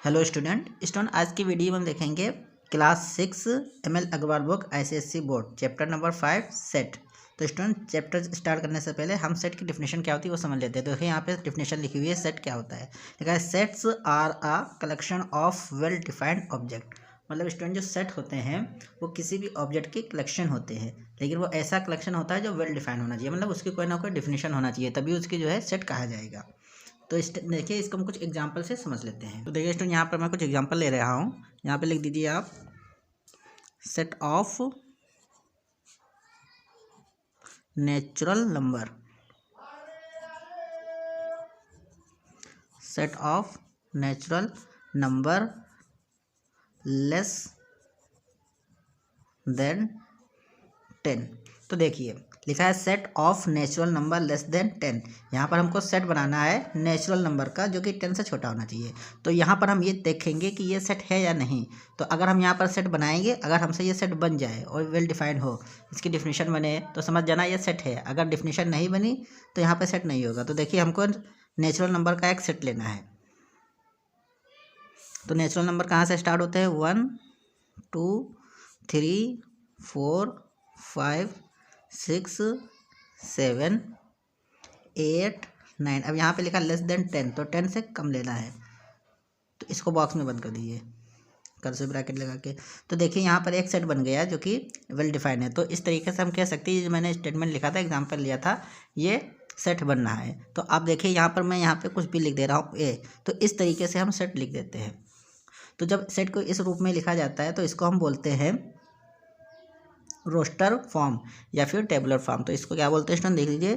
Hello student आज की video में हम देखेंगे class 6 ML Agarwal book ICSE board chapter number 5 set. तो स्टूडेंट चैप्टर स्टार्ट करने से पहले हम सेट की डिफिनेशन क्या होती है वो समझ लेते हैं। तो देखिए यहाँ पे डिफिनेशन लिखी हुई है, सेट क्या होता है। लिखा है sets are a collection of well defined object. मतलब स्टूडेंट जो सेट होते हैं वो किसी भी ऑब्जेक्ट की कलेक्शन होते हैं, लेकिन वो ऐसा कलेक्शन होता है जो वेल डिफाइंड होना चाहिए, मतलब उसकी कोई ना कोई डिफिनेशन होना चाहिए, तभी उसकी जो है सेट कहा जाएगा। तो इस देखिए इसको हम कुछ एग्जांपल से समझ लेते हैं। तो देखिए स्टूडेंट यहाँ पर मैं कुछ एग्जांपल ले रहा हूँ। यहाँ पे लिख दीजिए आप set of natural number, set of natural number less than 10। तो देखिए लिखा है set of natural number less than 10। यहाँ पर हमको सेट बनाना है नेचुरल नंबर का जो कि 10 से छोटा होना चाहिए। तो यहाँ पर हम ये देखेंगे कि ये सेट है या नहीं। तो अगर हम यहाँ पर सेट बनाएंगे, अगर हमसे ये सेट बन जाए और वेल डिफाइंड हो, इसकी डिफिनेशन बने, तो समझ जाना ये सेट है। अगर डिफिनेशन नहीं बनी तो यहाँ पर सेट नहीं होगा। तो देखिए हमको नेचुरल नंबर का एक सेट लेना है। तो नेचुरल नंबर कहाँ से स्टार्ट होते हैं? 1 2 3 4 5 6 7 8 9। अब यहाँ पे लिखा लेस देन 10, तो 10 से कम लेना है। तो इसको बॉक्स में बंद कर दीजिए कर्सिव ब्रैकेट लगा के। तो देखिए यहाँ पर एक सेट बन गया जो कि वेल डिफाइंड है। तो इस तरीके से हम कह सकते हैं, जो मैंने स्टेटमेंट लिखा था, एग्जाम्पल लिया था, ये सेट बनना है। तो आप देखिए यहाँ पर मैं यहाँ पे कुछ भी लिख दे रहा हूँ ए, तो इस तरीके से हम सेट लिख देते हैं। तो जब सेट को इस रूप में लिखा जाता है तो इसको हम बोलते हैं रोस्टर फॉर्म या फिर टेबुलर फॉर्म। तो इसको क्या बोलते हैं स्टूडेंट, देख लीजिए,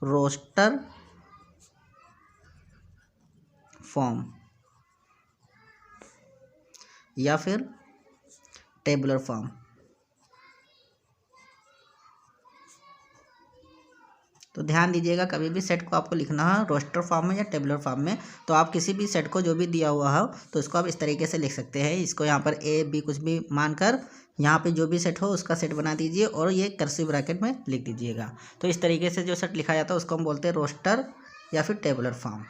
रोस्टर फॉर्म या फिर टेबुलर फॉर्म। तो ध्यान दीजिएगा, कभी भी सेट को आपको लिखना है रोस्टर फॉर्म में या टेबुलर फॉर्म में। तो आप किसी भी सेट को जो भी दिया हुआ हो तो इसको आप इस तरीके से लिख सकते हैं। इसको यहाँ पर ए बी कुछ भी मानकर यहाँ पे जो भी सेट हो उसका सेट बना दीजिए और ये कर्सिव ब्रैकेट में लिख दीजिएगा। तो इस तरीके से जो सेट लिखा जाता है उसको हम बोलते हैं रोस्टर या फिर टेबुलर फॉर्म।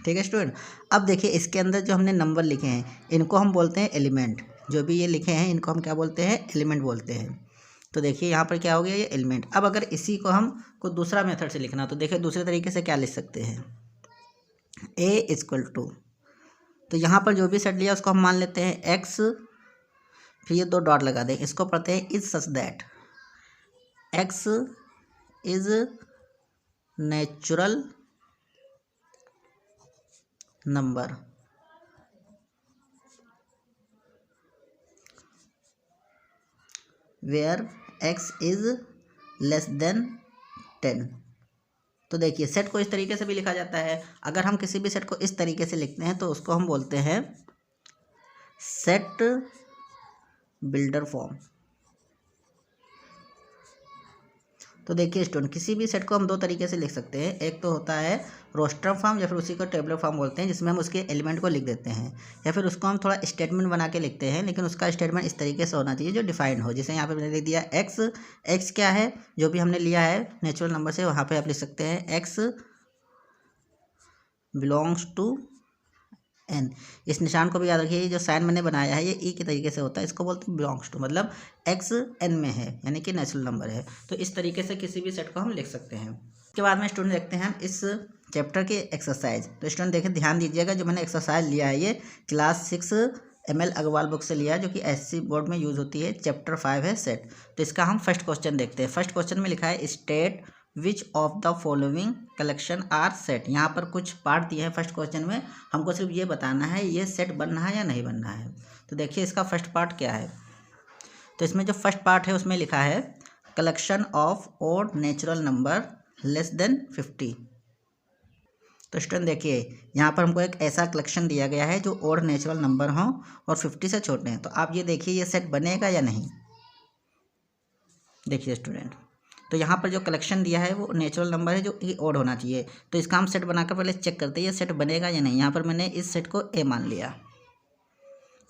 ठीक है स्टूडेंट। अब देखिए इसके अंदर जो हमने नंबर लिखे हैं इनको हम बोलते हैं एलिमेंट। जो भी ये लिखे हैं इनको हम क्या बोलते हैं? एलिमेंट बोलते हैं। तो देखिए यहाँ पर क्या हो गया, ये एलिमेंट। अब अगर इसी को हम को दूसरा मेथड से लिखना, तो देखिए दूसरे तरीके से क्या लिख सकते हैं, ए इक्वल टू, तो यहाँ पर जो भी सेट लिया उसको हम मान लेते हैं एक्स, फिर ये 2 डॉट लगा दें, इसको पढ़ते हैं is such that X is natural number where X is less than 10। तो देखिए सेट को इस तरीके से भी लिखा जाता है। अगर हम किसी भी सेट को इस तरीके से लिखते हैं तो उसको हम बोलते हैं सेट बिल्डर फॉर्म। तो देखिए स्टूडेंट, किसी भी सेट को हम 2 तरीके से लिख सकते हैं। एक तो होता है रोस्टर फॉर्म या फिर उसी को टेबुलर फॉर्म बोलते हैं, जिसमें हम उसके एलिमेंट को लिख देते हैं, या फिर उसको हम थोड़ा स्टेटमेंट बना के लिखते हैं, लेकिन उसका स्टेटमेंट इस तरीके से होना चाहिए जो डिफाइंड हो। जैसे यहाँ पे मैंने लिख दिया एक्स, एक्स क्या है, जो भी हमने लिया है नेचुरल नंबर से, वहाँ पर आप लिख सकते हैं एक्स बिलोंग्स टू एन। इस निशान को भी याद रखिए, जो साइन मैंने बनाया है ये ई के तरीके से होता है, इसको बोलते हैं बिलोंग्स टू, मतलब एक्स एन में है, यानी कि नेचुरल नंबर है। तो इस तरीके से किसी भी सेट को हम लिख सकते हैं। उसके बाद में स्टूडेंट देखते हैं इस चैप्टर के एक्सरसाइज। तो स्टूडेंट देखिए ध्यान दीजिएगा, जो मैंने एक्सरसाइज लिया है ये क्लास 6 एमएल अग्रवाल बुक से लिया है, जो कि एसएससी बोर्ड में यूज़ होती है। चैप्टर 5 है सेट। तो इसका हम फर्स्ट क्वेश्चन देखते हैं। फर्स्ट क्वेश्चन में लिखा है state which of the following collection are set. यहाँ पर कुछ पार्ट दिए हैं फर्स्ट क्वेश्चन में, हमको सिर्फ ये बताना है ये सेट बनना है या नहीं बनना है। तो देखिए इसका फर्स्ट पार्ट क्या है। तो इसमें जो फर्स्ट पार्ट है उसमें लिखा है collection of odd natural number less than 50। तो स्टूडेंट देखिए यहाँ पर हमको एक ऐसा कलेक्शन दिया गया है जो ऑड नेचुरल नंबर हो और 50 से छोटे हैं। तो आप ये देखिए ये सेट बनेगा या नहीं। देखिए स्टूडेंट, तो यहाँ पर जो कलेक्शन दिया है वो नेचुरल नंबर है जो कि ऑड होना चाहिए। तो इसका हम सेट बनाकर पहले चेक करते हैं ये सेट बनेगा या नहीं। यहाँ पर मैंने इस सेट को ए मान लिया।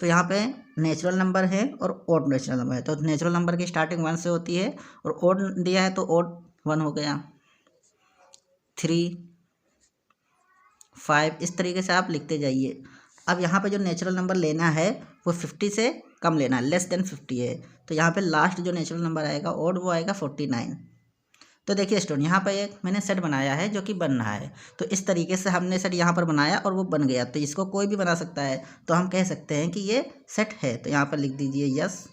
तो यहाँ पे नेचुरल नंबर है और ऑड नेचुरल नंबर है। तो नेचुरल नंबर की स्टार्टिंग 1 से होती है और ऑड दिया है तो ऑड 1 हो गया, 3 5, इस तरीके से आप लिखते जाइए। अब यहाँ पे जो नेचुरल नंबर लेना है वो 50 से कम लेना है, लेस देन 50 है। तो यहाँ पे लास्ट जो नेचुरल नंबर आएगा ओड वो आएगा 49। तो देखिए स्टूडेंट, यहाँ पर एक मैंने सेट बनाया है जो कि बन रहा है। तो इस तरीके से हमने सेट यहाँ पर बनाया और वो बन गया। तो इसको कोई भी बना सकता है, तो हम कह सकते हैं कि ये सेट है। तो यहाँ पर लिख दीजिए yes,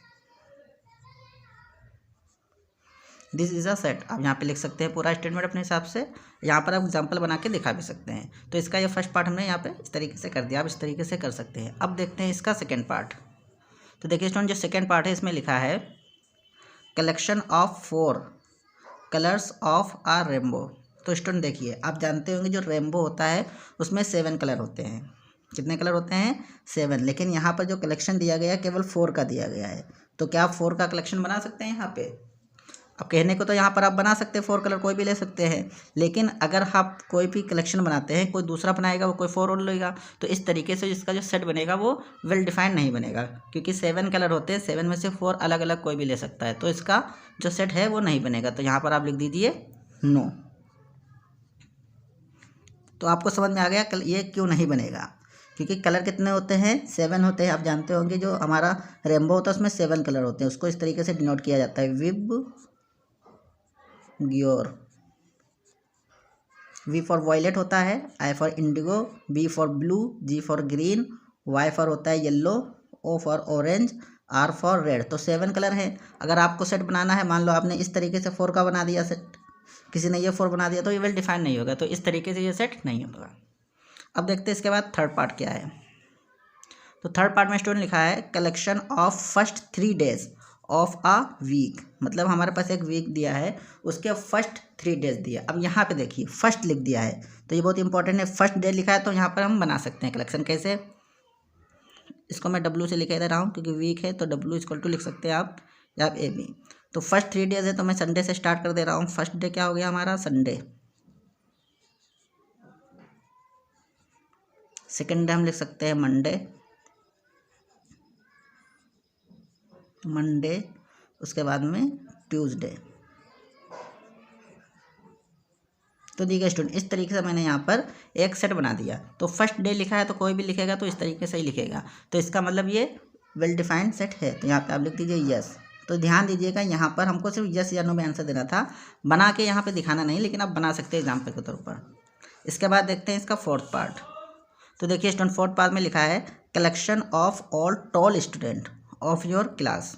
this is a set. आप यहाँ पे लिख सकते हैं पूरा स्टेटमेंट अपने हिसाब से। यहाँ पर आप एग्जाम्पल बना के दिखा भी सकते हैं। तो इसका ये फर्स्ट पार्ट हमने यहाँ पे इस तरीके से कर दिया, आप इस तरीके से कर सकते हैं। अब देखते हैं इसका सेकेंड पार्ट। तो देखिए स्टूडेंट, जो सेकेंड पार्ट है इसमें लिखा है collection of 4 colours of a rainbow. तो स्टूडेंट देखिए, आप जानते होंगे जो रेनबो होता है उसमें 7 कलर होते हैं। कितने कलर होते हैं? 7। लेकिन यहाँ पर जो कलेक्शन दिया गया है केवल 4 का दिया गया है। तो क्या आप 4 का कलेक्शन बना सकते हैं यहाँ पे? अब कहने को तो यहाँ पर आप बना सकते हैं 4 कलर कोई भी ले सकते हैं, लेकिन अगर आप कोई भी कलेक्शन बनाते हैं, कोई दूसरा बनाएगा वो कोई 4 और लेगा, तो इस तरीके से इसका जो सेट बनेगा वो वेल डिफाइंड नहीं बनेगा, क्योंकि 7 कलर होते हैं, 7 में से 4 अलग अलग कोई भी ले सकता है। तो इसका जो सेट है वो नहीं बनेगा। तो यहाँ पर आप लिख दीजिए नो। तो आपको समझ में आ गया ये क्यों नहीं बनेगा, क्योंकि कलर कितने होते हैं? 7 होते हैं। आप जानते होंगे जो हमारा रेनबो होता है उसमें 7 कलर होते हैं। उसको इस तरीके से डिनोट किया जाता है VIBGYOR. V for violet होता है, I for indigo, B for blue, G for green, Y for होता है yellow, O for orange, R for red. तो 7 कलर है। अगर आपको सेट बनाना है, मान लो आपने इस तरीके से 4 का बना दिया सेट, किसी ने ये 4 बना दिया, तो ये वेल डिफाइन नहीं होगा। तो इस तरीके से ये सेट नहीं होगा। अब देखते हैं इसके बाद थर्ड पार्ट क्या है। तो थर्ड पार्ट में स्टूडेंट लिखा है collection of first 3 days of a week. मतलब हमारे पास एक वीक दिया है, उसके फर्स्ट 3 डेज दिया। अब यहाँ पे देखिए फर्स्ट लिख दिया है, तो ये बहुत इंपॉर्टेंट है। फर्स्ट डे लिखा है तो यहाँ पर हम बना सकते हैं कलेक्शन। कैसे? इसको मैं W से लिखे दे रहा हूँ क्योंकि वीक है, तो W इक्वल टू लिख सकते हैं आप, या आप AB। तो फर्स्ट 3 डेज है तो मैं संडे से स्टार्ट कर दे रहा हूँ। फर्स्ट डे क्या हो गया हमारा? संडे। सेकेंड डे हम लिख सकते हैं मंडे, उसके बाद में ट्यूसडे। तो देखिए स्टूडेंट, इस तरीके से मैंने यहाँ पर एक सेट बना दिया। तो फर्स्ट डे लिखा है तो कोई भी लिखेगा तो इस तरीके से ही लिखेगा। तो इसका मतलब ये वेल डिफाइंड सेट है। तो यहाँ पे आप लिख दीजिए यस। तो ध्यान दीजिएगा, यहाँ पर हमको सिर्फ यस या नो में आंसर देना था, बना के यहाँ पे दिखाना नहीं, लेकिन आप बना सकते हैं एग्जाम्पल के तौर पर। इसके बाद देखते हैं इसका फोर्थ पार्ट। तो देखिए स्टूडेंट, फोर्थ पार्ट में लिखा है collection of all toll student of your class.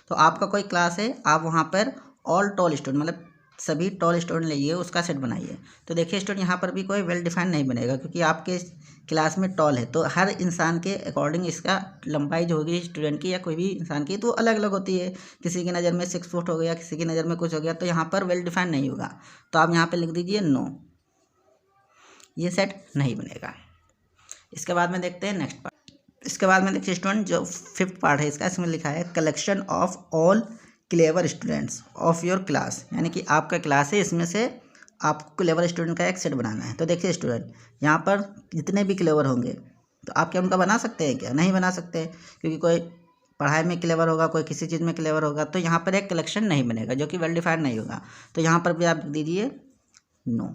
तो आपका कोई क्लास है, आप वहाँ पर ऑल टॉल स्टूडेंट मतलब सभी टॉल स्टूडेंट लिए उसका सेट बनाइए। तो देखिए स्टूडेंट, यहाँ पर भी कोई वेल डिफाइंड नहीं बनेगा, क्योंकि आपके क्लास में टॉल है तो हर इंसान के अकॉर्डिंग इसका लंबाई जो होगी स्टूडेंट की या कोई भी इंसान की तो अलग अलग होती है। किसी की नज़र में 6 फुट हो गया, किसी की नज़र में कुछ हो गया, तो यहाँ पर वेल डिफाइंड नहीं होगा। तो आप यहाँ पर लिख दीजिए नो, ये सेट नहीं बनेगा। इसके बाद में देखते हैं नेक्स्ट पार्ट। इसके बाद में देखिए स्टूडेंट, जो फिफ्थ पार्ट है इसका, इसमें लिखा है collection of all clever students of your class. यानी कि आपका क्लास है, इसमें से आपको क्लेवर स्टूडेंट का एक सेट बनाना है। तो देखिए स्टूडेंट, यहाँ पर जितने भी क्लेवर होंगे तो आप क्या उनका बना सकते हैं? क्या नहीं बना सकते, क्योंकि कोई पढ़ाई में क्लेवर होगा, कोई किसी चीज़ में क्लेवर होगा, तो यहाँ पर एक कलेक्शन नहीं बनेगा जो कि वेल डिफाइंड नहीं होगा। तो यहाँ पर भी आप लिख दीजिए नो।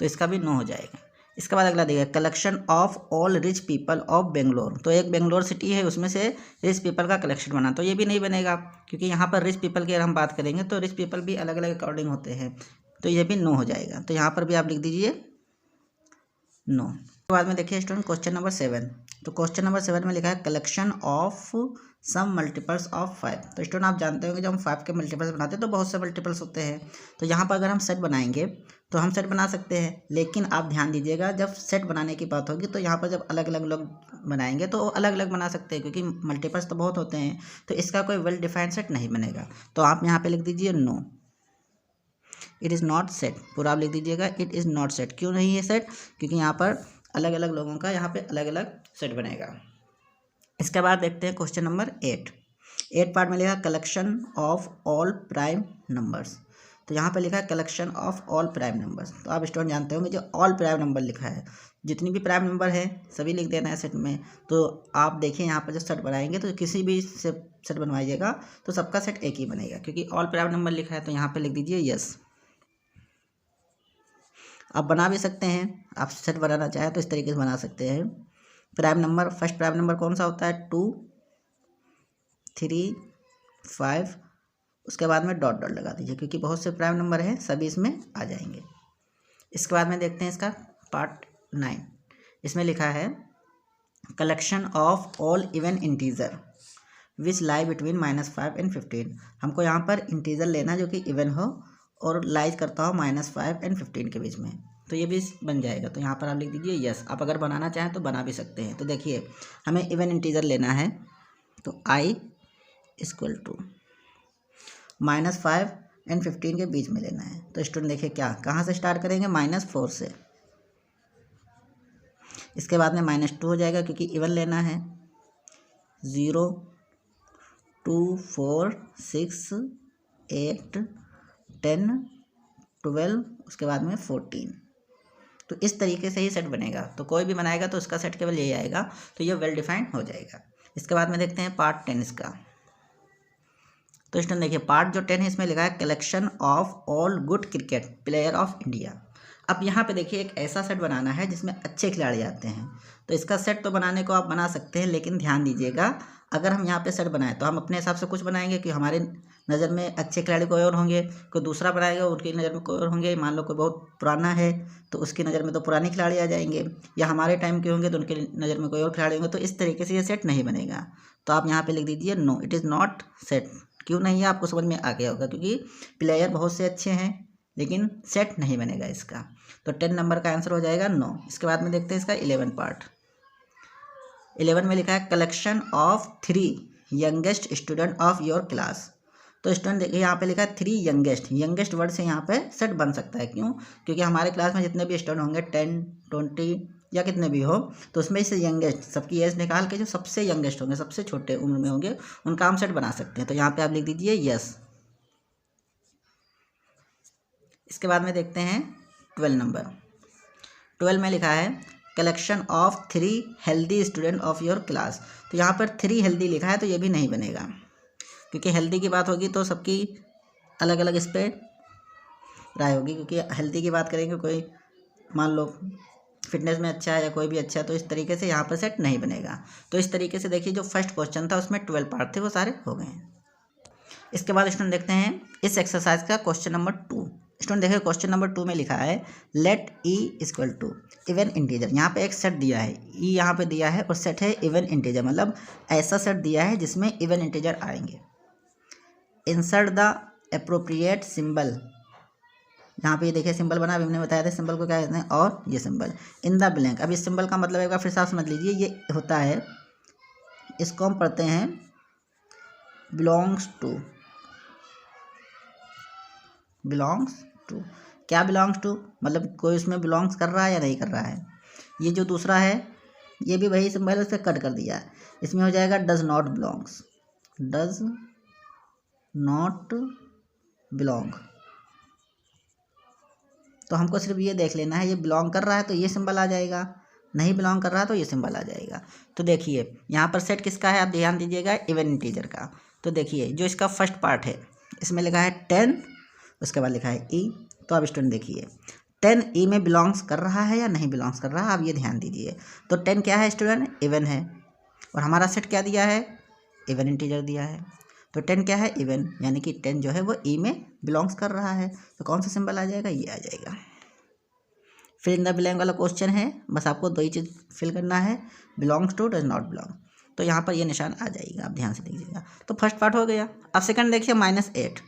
तो इसका भी नो हो जाएगा। इसके बाद अगला देखिए collection of all rich people of Bangalore. तो एक बेंगलोर सिटी है, उसमें से रिच पीपल का कलेक्शन बना, तो ये भी नहीं बनेगा, क्योंकि यहाँ पर रिच पीपल की अगर हम बात करेंगे तो रिच पीपल भी अलग अलग अकॉर्डिंग होते हैं। तो ये भी नो हो जाएगा। तो यहाँ पर भी आप लिख दीजिए नो। उसके बाद में देखिए स्टूडेंट क्वेश्चन नंबर 7। तो क्वेश्चन नंबर 7 में लिखा है collection of some multiples of 5। तो स्टूडेंट, आप जानते होंगे जब हम 5 के मल्टीपल्स बनाते हैं तो बहुत से मल्टीपल्स होते हैं। तो यहाँ पर अगर हम सेट बनाएंगे तो हम सेट बना सकते हैं, लेकिन आप ध्यान दीजिएगा जब सेट बनाने की बात होगी तो यहाँ पर जब अलग अलग लोग बनाएंगे तो अलग अलग बना सकते हैं, क्योंकि मल्टीपल्स तो बहुत होते हैं। तो इसका कोई वेल डिफाइंड सेट नहीं बनेगा। तो आप यहाँ पर लिख दीजिए no, it is not set. पूरा आप लिख दीजिएगा इट इज़ नॉट सेट। क्यों नहीं है सेट? क्योंकि यहाँ पर अलग अलग लोगों का यहाँ पे अलग अलग सेट बनेगा। इसके बाद देखते हैं क्वेश्चन नंबर 8 पार्ट में लिखा collection of all prime numbers. तो यहाँ पे लिखा है collection of all prime numbers. तो आप स्टूडेंट जानते होंगे जो ऑल प्राइम नंबर लिखा है, जितनी भी प्राइम नंबर है सभी लिख देना है सेट में। तो आप देखिए यहाँ पर जब सेट बनाएंगे तो किसी भी सेट बनवाइएगा तो सबका सेट एक ही बनेगा, क्योंकि ऑल प्राइम नंबर लिखा है। तो यहाँ पर लिख दीजिए यस। आप बना भी सकते हैं, आप सेट बनाना चाहें तो इस तरीके से बना सकते हैं। Prime number, first prime number कौन सा होता है? 2 3 5, उसके बाद में डॉट डॉट लगा दीजिए क्योंकि बहुत से प्राइम नंबर हैं, सभी इसमें आ जाएंगे। इसके बाद में देखते हैं इसका पार्ट 9। इसमें लिखा है collection of all even integer which lie between -5 and 15। हमको यहाँ पर इंटीजर लेना जो कि इवन हो और लाइज करता हो -5 एंड 15 के बीच में, तो ये भी बन जाएगा। तो यहाँ पर आप लिख दीजिए यस। आप अगर बनाना चाहें तो बना भी सकते हैं। तो देखिए हमें इवन इंटीजर लेना है, तो i इक्वल टू -5 एंड 15 के बीच में लेना है। तो स्टूडेंट देखिए क्या, कहाँ से स्टार्ट करेंगे? -4 से। इसके बाद में -2 हो जाएगा क्योंकि इवन लेना है। 0 2 4 6 8 10 12, उसके बाद में 14। तो इस तरीके से ही सेट बनेगा। तो कोई भी बनाएगा तो उसका सेट केवल यही आएगा, तो ये वेल डिफाइंड हो जाएगा। इसके बाद में देखते हैं पार्ट 10 इसका। तो स्टूडेंट देखिए पार्ट जो 10 है इसमें लिखा है collection of all good cricket player of India. अब यहाँ पे देखिए एक ऐसा सेट बनाना है जिसमें अच्छे खिलाड़ी आते हैं। तो इसका सेट तो बनाने को आप बना सकते हैं, लेकिन ध्यान दीजिएगा अगर हम यहाँ पे सेट बनाएं तो हम अपने हिसाब से कुछ बनाएंगे कि हमारे नज़र में अच्छे खिलाड़ी कोई और होंगे, कोई दूसरा बनाएगा उनकी नज़र में कोई और होंगे। मान लो कोई बहुत पुराना है तो उसकी नज़र में तो पुराने खिलाड़ी आ जाएंगे, या हमारे टाइम के होंगे तो उनके नज़र में कोई और खिलाड़ी होंगे। तो इस तरीके से ये सेट नहीं बनेगा। तो आप यहाँ पर लिख दीजिए no, it is not set. क्यों नहीं है आपको समझ में आ गया होगा, क्योंकि प्लेयर बहुत से अच्छे हैं लेकिन सेट नहीं बनेगा इसका। तो 10 नंबर का आंसर हो जाएगा नो। इसके बाद में देखते हैं इसका 11 पार्ट। 11 में लिखा है collection of 3 youngest student of your class. तो स्टूडेंट देखिए यहाँ पे लिखा है 3 यंगेस्ट। यंगेस्ट वर्ड से यहाँ पे सेट बन सकता है। क्यों? क्योंकि हमारे क्लास में जितने भी स्टूडेंट होंगे 10 20 या कितने भी हो, तो उसमें से यंगेस्ट सबकी एज निकाल के जो सबसे यंगेस्ट होंगे, सबसे छोटे उम्र में होंगे, उनका हम सेट बना सकते हैं। तो यहाँ पे आप लिख दीजिए यस। इसके बाद में देखते हैं 12 नंबर। 12 में लिखा है collection of 3 healthy student of your class. तो यहाँ पर 3 हेल्दी लिखा है तो ये भी नहीं बनेगा, क्योंकि हेल्दी की बात होगी तो सबकी अलग अलग इस पर राय होगी। क्योंकि हेल्दी की बात करेंगे, कोई मान लो फिटनेस में अच्छा है या कोई भी अच्छा है, तो इस तरीके से यहाँ पर सेट नहीं बनेगा। तो इस तरीके से देखिए जो फर्स्ट क्वेश्चन था उसमें 12 पार्ट थे वो सारे हो गए हैं। इसके बाद स्टूडेंट देखते हैं इस एक्सरसाइज का क्वेश्चन नंबर 2। स्टूडेंट देखिए क्वेश्चन नंबर 2 में लिखा है let E equal to even integer. यहाँ पे एक सेट दिया है, ई यहाँ पे दिया है और सेट है इवन इंटीजर, मतलब ऐसा सेट दिया है जिसमें इवन इंटीजर आएंगे। Insert the appropriate symbol. यहाँ पे ये देखिए सिंबल बना, अभी हमने बताया था सिंबल को क्या कहते हैं, और ये सिंबल इन द ब्लैंक। अब इस सिंबल का मतलब एक बार फिर से आप समझ लीजिए, ये होता है, इसको हम पढ़ते हैं बिलोंग्स टू। बिलोंग्स टू क्या? बिलोंग्स टू मतलब कोई उसमें बिलोंग्स कर रहा है या नहीं कर रहा है। ये जो दूसरा है ये भी वही सिंबल है, उस पर कट कर दिया है। इसमें हो जाएगा does not belongs. Does not belong. तो हमको सिर्फ ये देख लेना है, ये बिलोंग कर रहा है तो ये सिंबल आ जाएगा, नहीं बिलोंग कर रहा है तो ये सिंबल आ जाएगा। तो देखिए यहाँ पर सेट किसका है, आप ध्यान दीजिएगा, इवन इंटीजर का। तो देखिए जो इसका फर्स्ट पार्ट है इसमें लिखा है 10, उसके बाद लिखा है ई। तो अब स्टूडेंट देखिए 10 ई में बिलोंग्स कर रहा है या नहीं बिलोंग्स कर रहा है, आप ये ध्यान दीजिए। तो 10 क्या है स्टूडेंट? इवन है, और हमारा सेट क्या दिया है? इवन इंटीजर दिया है। तो 10 क्या है? इवन, यानी कि 10 जो है वो ई में बिलोंग्स कर रहा है। तो कौन सा सिंबल आ जाएगा? ये आ जाएगा। फिल इन द ब्लैंक वाला क्वेश्चन है, बस आपको 2 ही चीज़ फिल करना है, belongs to, does not belong. तो यहाँ पर ये निशान आ जाएगा, आप ध्यान से देखिएगा। तो फर्स्ट पार्ट हो गया। अब सेकंड देखिए -8।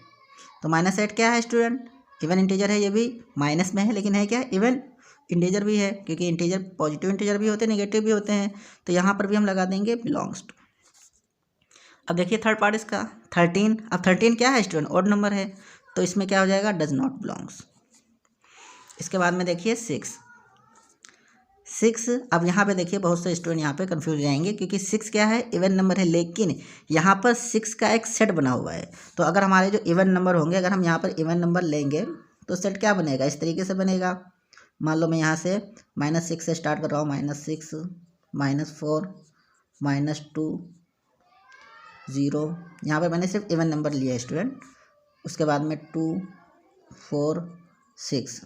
तो -8 क्या है स्टूडेंट? इवन इंटीजर है, ये भी माइनस में है लेकिन है क्या? इवन इंटीजर भी है, क्योंकि इंटीजर पॉजिटिव इंटीजर भी होते हैं, नेगेटिव भी होते हैं। तो यहाँ पर भी हम लगा देंगे बिलोंग्स टू। अब देखिए थर्ड पार्ट इसका 13। अब 13 क्या है स्टूडेंट? ऑड नंबर है, तो इसमें क्या हो जाएगा? Does not belongs. इसके बाद में देखिए 6। अब यहाँ पे देखिए बहुत से स्टूडेंट यहाँ पे कंफ्यूज हो जाएंगे, क्योंकि 6 क्या है? इवन नंबर है, लेकिन यहाँ पर 6 का एक सेट बना हुआ है। तो अगर हमारे जो इवन नंबर होंगे, अगर हम यहाँ पर इवन नंबर लेंगे तो सेट क्या बनेगा? इस तरीके से बनेगा। मान लो मैं यहाँ से -6 से स्टार्ट कर रहा हूँ, -6 -4 -2 0। यहाँ पर मैंने सिर्फ इवन नंबर लिया है स्टूडेंट। उसके बाद में 2 4 6।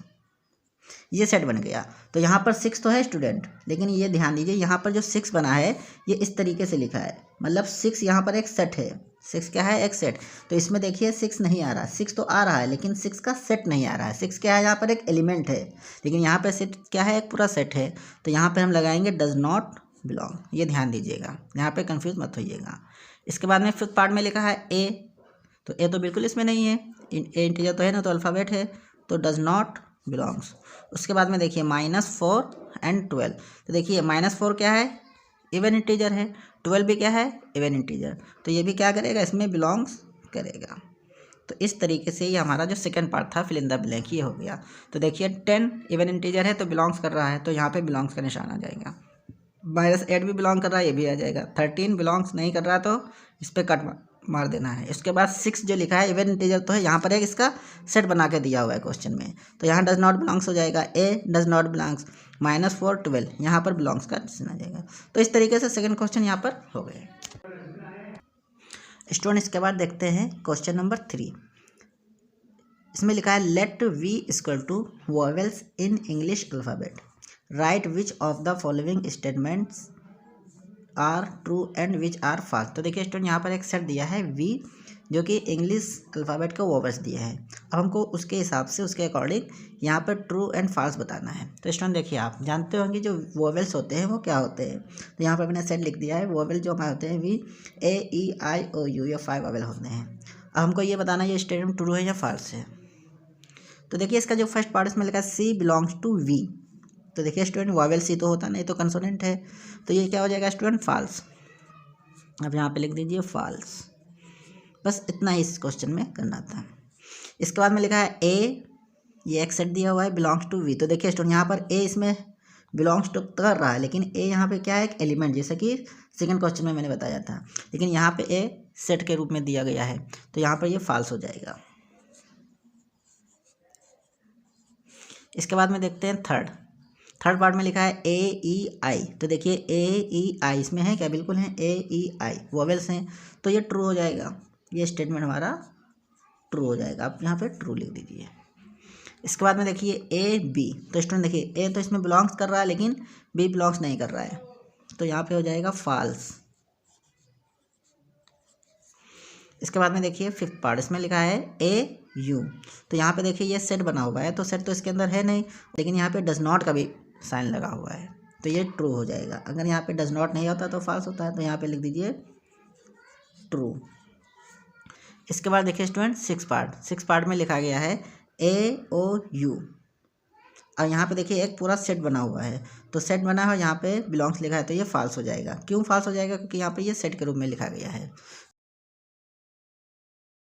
ये सेट बन गया। तो यहाँ पर 6 तो है स्टूडेंट, लेकिन ये ध्यान दीजिए यहाँ पर जो 6 बना है ये इस तरीके से लिखा है, मतलब 6 यहाँ पर एक सेट है। 6 क्या है? एक सेट। तो इसमें देखिए 6 नहीं आ रहा, 6 तो आ रहा है लेकिन 6 का सेट नहीं आ रहा है। 6 क्या है? यहाँ पर एक एलिमेंट है, लेकिन यहाँ पर सेट क्या है? एक पूरा सेट है। तो यहाँ पर हम लगाएंगे डज नॉट बिलोंग, ये ध्यान दीजिएगा, यहाँ पे कंफ्यूज मत होइएगा। इसके बाद में फिफ्थ पार्ट में लिखा है ए, तो ए तो बिल्कुल इसमें नहीं है, ए इंटीजर तो है ना, तो अल्फ़ाबेट है, तो डज नॉट बिलोंग्स। उसके बाद में देखिए -4 एंड 12, तो देखिए -4 क्या है? इवन इंटीजर है, 12 भी क्या है? इवन इंटीजर, तो ये भी क्या करेगा? इसमें बिलोंग्स करेगा। तो इस तरीके से ये हमारा जो सेकंड पार्ट था फिल इन द ब्लैंक ये हो गया। तो देखिए 10 इवन इंटीजर है तो बिलोंग्स कर रहा है, तो यहाँ पे बिलोंग्स का निशान आ जाएगा। -8 भी बिलोंग कर रहा है, ये भी आ जाएगा। 13 बिलोंग्स नहीं कर रहा तो इस पर कट मार देना है। इसके बाद 6 जो लिखा है इवन इंटीजर तो है, यहाँ पर एक इसका सेट बना के दिया हुआ है क्वेश्चन में, तो यहाँ डज नॉट बिलोंग्स हो जाएगा। ए डज नॉट बिलोंग्स, -4 12, यहाँ पर बिलोंग्स का निशान आ जाएगा। तो इस तरीके से सेकंड क्वेश्चन यहाँ पर हो गए स्टूडेंट। इसके बाद देखते हैं क्वेश्चन नंबर 3। इसमें लिखा है let V equal to vowels in English alphabet, right which of the following statements are true and which are false. तो देखिए स्टूडेंट यहाँ पर एक सेट दिया है वी, जो कि इंग्लिश अल्फ़ाबेट को वोवेल्स दिया है। अब हमको उसके हिसाब से उसके अकॉर्डिंग यहाँ पर ट्रू एंड फॉल्स बताना है। तो स्टूडेंट देखिए आप जानते होंगे जो वोवेल्स होते हैं वो क्या होते हैं, तो यहाँ पर मैंने सेट लिख दिया है। वोवेल जो हमारे होते हैं we, A E I O you, ये 5 वोवेल होते हैं। अब हमको ये बताना है ये स्टेटमेंट ट्रू है या फॉल्स है। तो देखिए इसका जो फर्स्ट पार्ट इसमें लिखा है सी बिलोंग्स टू वी, तो देखिए स्टूडेंट वोवेल सी तो होता नहीं, तो कंसोनेंट है, तो ये क्या हो जाएगा स्टूडेंट? फॉल्स। अब यहाँ पे लिख दीजिए फॉल्स। बस इतना ही इस क्वेश्चन में करना था। इसके बाद में लिखा है ए, ये एक सेट दिया हुआ है बिलोंग्स टू वी, तो देखिए स्टूडेंट यहाँ पर ए इसमें बिलोंग्स टू कर रहा है, लेकिन ए यहाँ पे क्या है? एक एलिमेंट, जैसे कि सेकंड क्वेश्चन में मैंने बताया था, लेकिन यहाँ पे ए सेट के रूप में दिया गया है, तो यहाँ पर ये फॉल्स हो जाएगा। इसके बाद में देखते हैं थर्ड पार्ट में लिखा है ए ई आई, तो देखिए ए ई आई इसमें है क्या? बिल्कुल है, ए ई आई वोवेल्स हैं, तो ये ट्रू हो जाएगा। ये स्टेटमेंट हमारा ट्रू हो जाएगा, आप यहाँ पे ट्रू लिख दीजिए। इसके बाद में देखिए ए बी, तो स्टूडेंट देखिए ए तो इसमें बिलोंग्स कर रहा है लेकिन बी बिलोंग्स नहीं कर रहा है, तो यहाँ पे हो जाएगा फॉल्स। इसके बाद में देखिए फिफ्थ पार्ट, इसमें लिखा है ए यू, तो यहाँ पे देखिए ये सेट बना हुआ है, तो सेट तो इसके अंदर है नहीं, लेकिन यहाँ पे डज नॉट का भी साइन लगा हुआ है, तो ये ट्रू हो जाएगा। अगर यहाँ पे डज नॉट नहीं होता तो फॉल्स होता है, तो यहाँ पे लिख दीजिए ट्रू। इसके बाद देखिए स्टूडेंट सिक्स पार्ट में लिखा गया है ए ओ यू, और यहाँ पे देखिए एक पूरा सेट बना हुआ है, तो सेट बना है यहाँ पे बिलोंग्स लिखा है, तो ये फॉल्स हो जाएगा। क्यों फॉल्स हो जाएगा? क्योंकि यहाँ पे ये सेट के रूप में लिखा गया है।